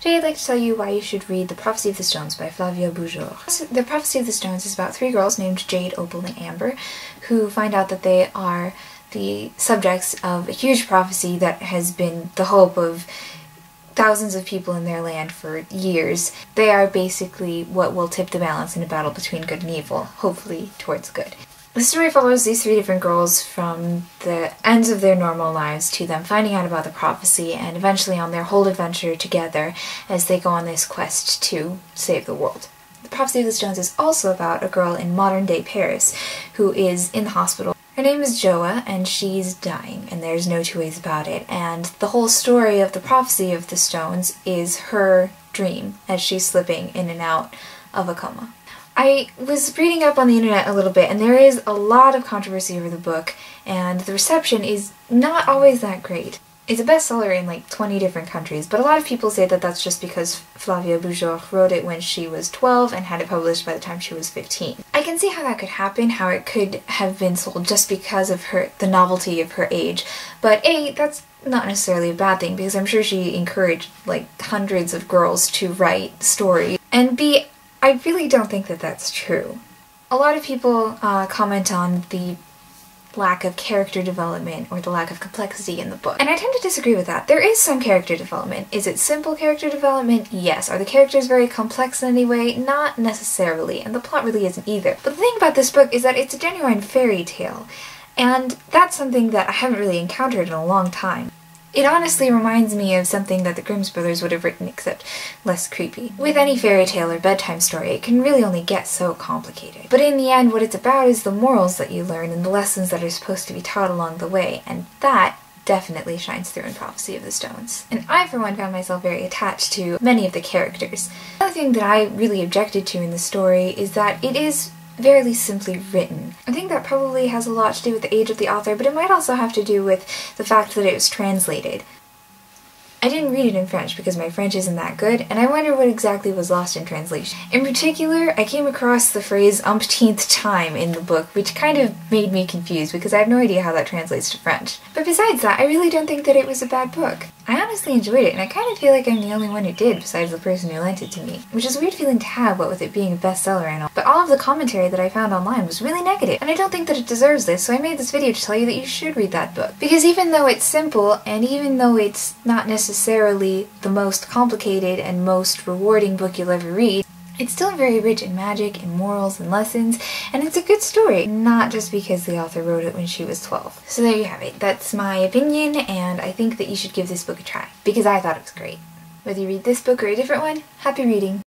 Today I'd like to tell you why you should read The Prophecy of the Stones by Flavia Bujor. The Prophecy of the Stones is about three girls named Jade, Opal, and Amber who find out that they are the subjects of a huge prophecy that has been the hope of thousands of people in their land for years. They are basically what will tip the balance in a battle between good and evil, hopefully towards good. The story follows these three different girls from the ends of their normal lives to them finding out about the prophecy and eventually on their whole adventure together as they go on this quest to save the world. The Prophecy of the Stones is also about a girl in modern-day Paris who is in the hospital. Her name is Joa, and she's dying, and there's no two ways about it. And the whole story of the Prophecy of the Stones is her dream as she's slipping in and out of a coma. I was reading up on the internet a little bit, and there is a lot of controversy over the book, and the reception is not always that great. It's a bestseller in like 20 different countries, but a lot of people say that that's just because Flavia Bujor wrote it when she was 12 and had it published by the time she was 15. I can see how that could happen, how it could have been sold just because of the novelty of her age, but A, that's not necessarily a bad thing because I'm sure she encouraged like hundreds of girls to write stories, and B, I really don't think that that's true. A lot of people comment on the lack of character development or the lack of complexity in the book, and I tend to disagree with that. There is some character development. Is it simple character development? Yes. Are the characters very complex in any way? Not necessarily, and the plot really isn't either. But the thing about this book is that it's a genuine fairy tale, and that's something that I haven't really encountered in a long time. It honestly reminds me of something that the Grimm's brothers would have written, except less creepy. With any fairy tale or bedtime story, it can really only get so complicated. But in the end, what it's about is the morals that you learn and the lessons that are supposed to be taught along the way, and that definitely shines through in Prophecy of the Stones. And I, for one, found myself very attached to many of the characters. Another thing that I really objected to in the story is that it is very simply written. I think that probably has a lot to do with the age of the author, but it might also have to do with the fact that it was translated. I didn't read it in French because my French isn't that good, and I wonder what exactly was lost in translation. In particular, I came across the phrase umpteenth time in the book, which kind of made me confused because I have no idea how that translates to French. But besides that, I really don't think that it was a bad book. I honestly enjoyed it, and I kind of feel like I'm the only one who did besides the person who lent it to me, which is a weird feeling to have, what with it being a bestseller and all. But all of the commentary that I found online was really negative, and I don't think that it deserves this, so I made this video to tell you that you should read that book. Because even though it's simple, and even though it's not necessarily the most complicated and most rewarding book you'll ever read, it's still very rich in magic and morals and lessons, and it's a good story, not just because the author wrote it when she was 12. So there you have it. That's my opinion, and I think that you should give this book a try, because I thought it was great. Whether you read this book or a different one, happy reading!